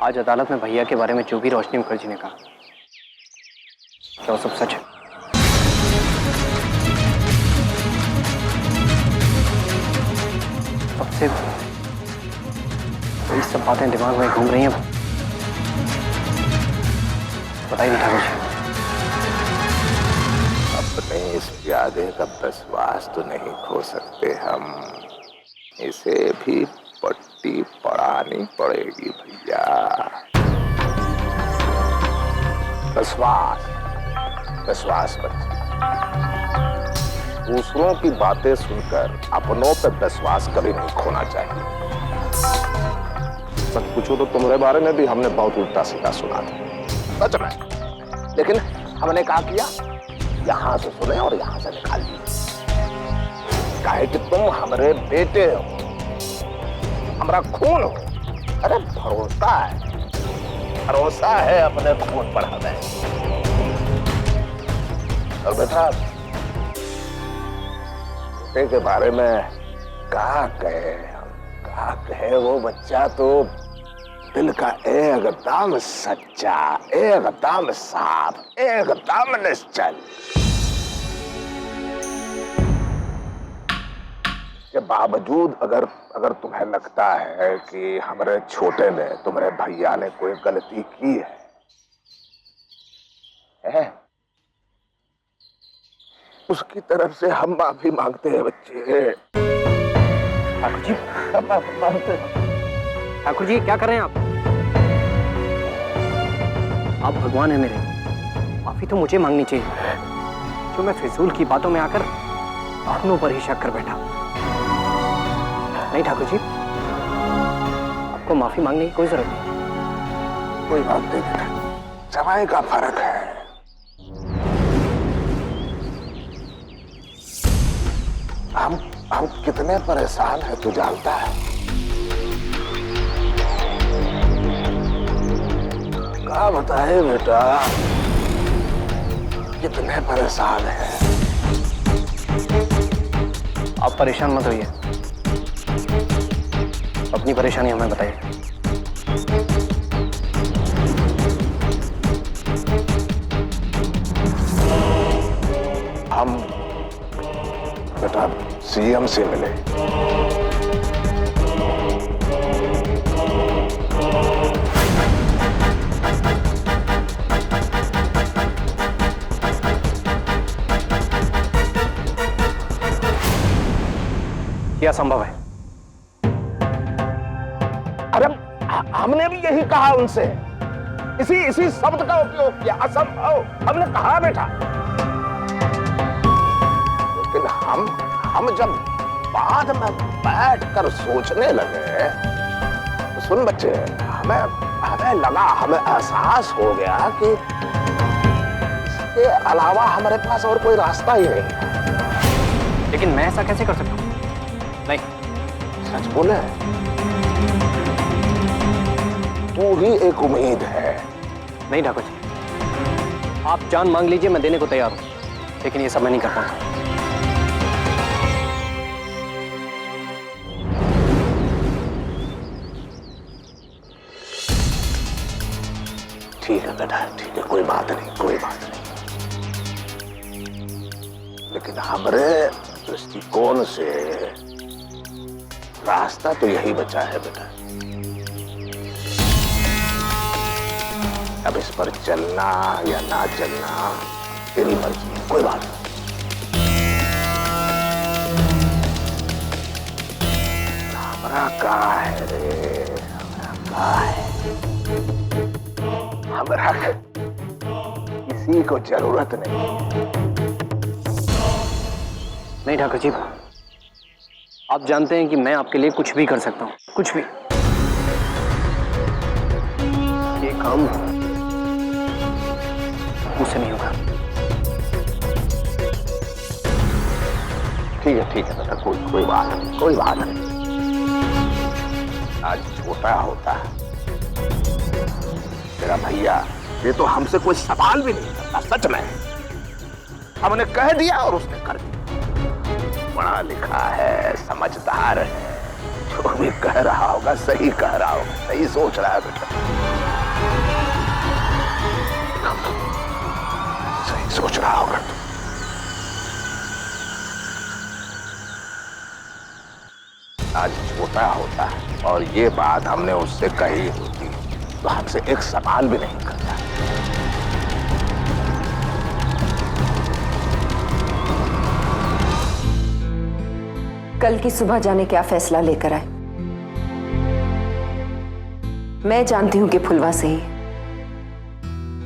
आज अदालत में भैया के बारे में जो भी रोशनी मुखर्जी ने कहा, क्या वो सब सच है? अब से ये सब बातें दिमाग में घूम रही हैं। बताइए नहीं ठाकुर जी। अपने इस प्यादे का विश्वास तो नहीं खो सकते हम। इसे भी पट्टी पड़ानी पड़ेगी भैया। विश्वास विश्वास बच्चे, दूसरों की बातें सुनकर अपनों पर विश्वास कभी नहीं खोना चाहिए। सच पूछो तो तुम्हारे बारे में भी हमने बहुत उल्टा सीधा सुना था, सच में। लेकिन हमने क्या किया, यहां से सुने और यहां से निकाल दिए। काहे कि तुम हमारे बेटे हो, हमारा खून हो। अरे भरोसा है अपने खून पर हमें। और बेटा, बेटे के बारे में क्या कहे, वो बच्चा तो दिल का एकदम सच्चा, एकदम साफ, एकदम निश्चल। के बावजूद अगर तुम्हें लगता है कि हमारे छोटे ने, तुम्हारे भैया ने कोई गलती की है, उसकी तरफ से हम माफी मांगते हैं बच्चे। ठाकुर जी, ठाकुर जी क्या कर रहे हैं आप भगवान हैं मेरे, माफी तो मुझे मांगनी चाहिए, जो मैं फिजूल की बातों में आकर अपनों पर ही शक कर बैठा। नहीं ठाकुर जी, आपको माफी मांगने की कोई जरूरत नहीं। कोई बात नहीं बेटा, समय का फर्क है। हम कितने परेशान हैं तू जानता है? क्या बताए बेटा, कितने परेशान हैं। आप परेशान मत होइए, अपनी परेशानी हमें बताइए। हम बेटा सीएम से मिले। क्या संभव है? अरे हमने भी यही कहा उनसे, इसी शब्द का उपयोग किया, असंभव हमने कहा बेटा। लेकिन हम जब बाद में बैठकर सोचने लगे, तो सुन बच्चे, हमें लगा, हमें एहसास हो गया कि इसके अलावा हमारे पास और कोई रास्ता ही नहीं है। लेकिन मैं ऐसा कैसे कर सकता हूं? नहीं, सच बोले, तू ही एक उम्मीद है। नहीं ठाकुर जी, आप जान मांग लीजिए, मैं देने को तैयार हूं, लेकिन ये सब मैं नहीं कर पाऊंगा। ठीक है बेटा, ठीक है, कोई बात नहीं। लेकिन हमारे दृष्टिकोण से रास्ता तो यही बचा है बेटा। अब इस पर चलना या ना चलना तेरी मर्जी है, कोई बात नहीं। हमारा कहा है रे, हमारा कहा है, हमारा किसी को जरूरत नहीं है। नहीं ठाकुर जी, आप जानते हैं कि मैं आपके लिए कुछ भी कर सकता हूं, कुछ भी। ये काम मुझसे नहीं होगा। ठीक है बेटा, कोई बात नहीं। आज छोटा होता है तेरा भैया, ये तो हमसे कोई सवाल भी नहीं करता, सच में। हमने कह दिया और उसने कर दिया। पढ़ा लिखा है, समझदार है, जो भी कह रहा होगा सही कह रहा होगा, सही सोच रहा है बेटा, सही सोच रहा होगा तू। आज छोटा होता और ये बात हमने उससे कही होती तो हमसे एक सवाल भी नहीं करता। कल की सुबह जाने क्या फैसला लेकर आए? मैं जानती हूं कि फुलवा सही है,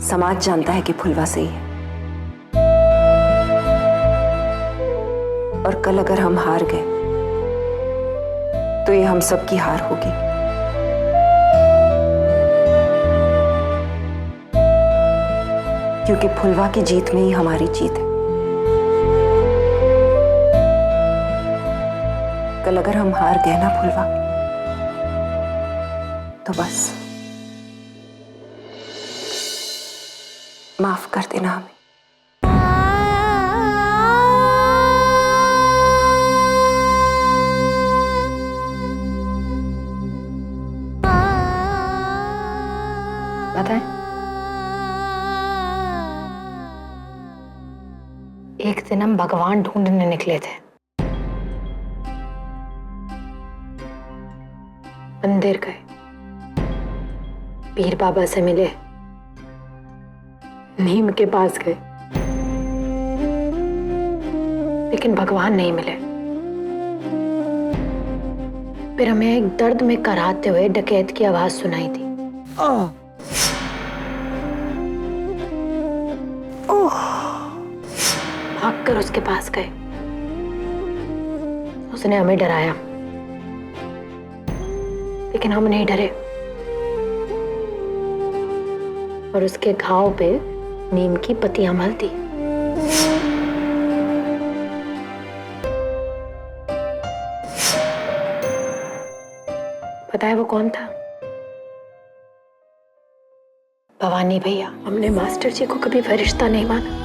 समाज जानता है कि फुलवा सही है, और कल अगर हम हार गए तो ये हम सबकी हार होगी। क्योंकि फुलवा की जीत में ही हमारी जीत है। कल अगर हम हार गए ना फुलवा, तो बस माफ कर देना हमें। बताएं? एक दिन हम भगवान ढूंढने निकले थे, मंदिर गए, पीर बाबा से मिले, नीम के पास गए, लेकिन भगवान नहीं मिले। फिर हमें एक दर्द में कराहते हुए डकैत की आवाज सुनाई दी। भागकर उसके पास गए, उसने हमें डराया, लेकिन हम नहीं डरे और उसके घाव पे नीम की पत्तियां मल दी। पता है वो कौन था? भवानी भैया। हमने मास्टर जी को कभी फरिश्ता नहीं माना,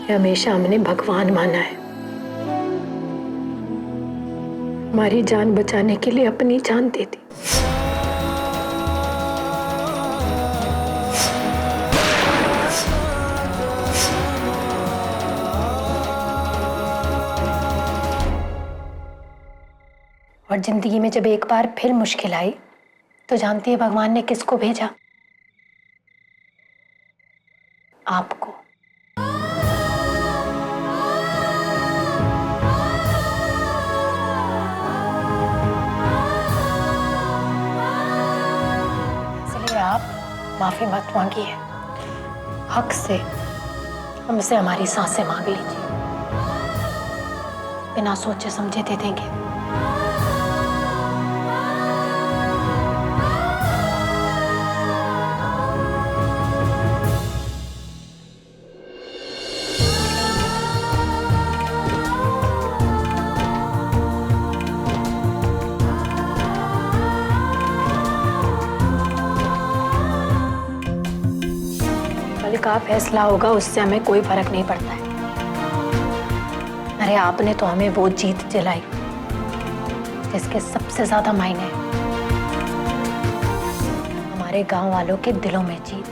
हमेशा हमने भगवान माना है। हमारी जान बचाने के लिए अपनी जान दे दी। और जिंदगी में जब एक बार फिर मुश्किल आई तो जानती है भगवान ने किसको भेजा? आपको। इसलिए आप माफी मत मांगिए, हक से हमसे हमारी सांसें मांग लीजिए, बिना सोचे समझे दे देंगे। का फैसला होगा उससे हमें कोई फर्क नहीं पड़ता है। अरे आपने तो हमें वो जीत दिलाई जिसके सबसे ज्यादा मायने हैं, हमारे गांव वालों के दिलों में जीत।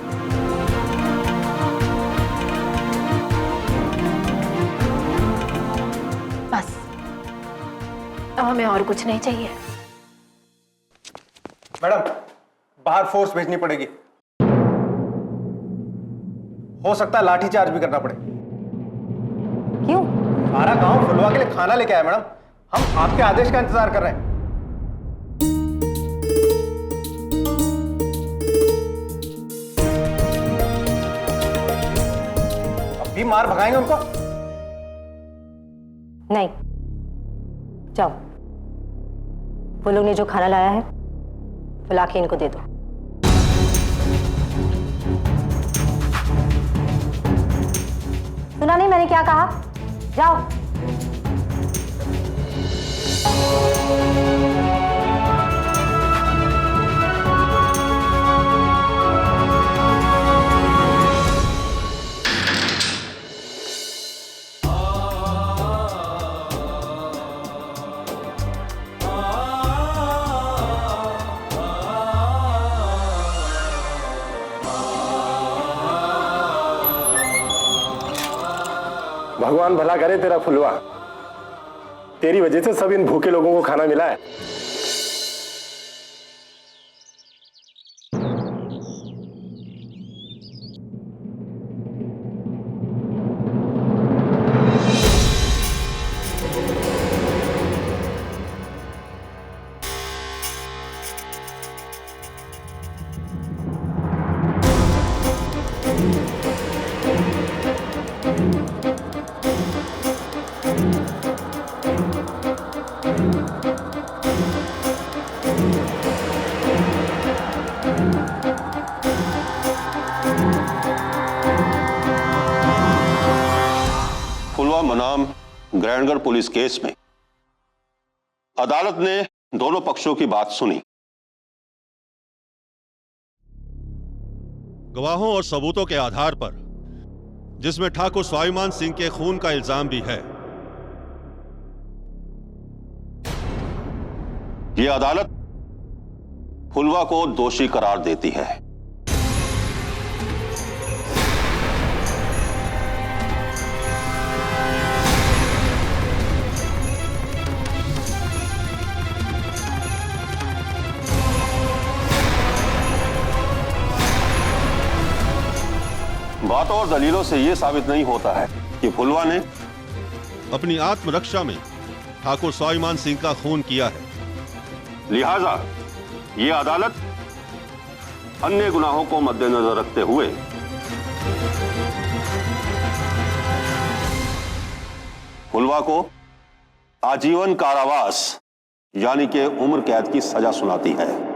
बस अब हमें और कुछ नहीं चाहिए। मैडम, बाहर फोर्स भेजनी पड़ेगी, हो सकता है लाठी चार्ज भी करना पड़े। क्यों? सारा गांव फुलवा के लिए खाना लेके आया मैडम, हम आपके आदेश का इंतजार कर रहे हैं। अब भी मार भगाएंगे उनको? नहीं, जाओ, वो लोग ने जो खाना लाया है वो लाके इनको दे दो। सुना नहीं मैंने क्या कहा? जाओ। भगवान भला करे तेरा फुलवा। तेरी वजह से सब इन भूखे लोगों को खाना मिला है। फुलवा बनाम ग्रैंडगढ़ पुलिस केस में अदालत ने दोनों पक्षों की बात सुनी। गवाहों और सबूतों के आधार पर, जिसमें ठाकुर स्वाभिमान सिंह के खून का इल्जाम भी है, यह अदालत फुलवा को दोषी करार देती है। बातों और दलीलों से यह साबित नहीं होता है कि फुलवा ने अपनी आत्मरक्षा में ठाकुर स्वाभिमान सिंह का खून किया है। लिहाजा यह अदालत अन्य गुनाहों को मद्देनजर रखते हुए फुलवा को आजीवन कारावास यानी कि उम्र कैद की सजा सुनाती है।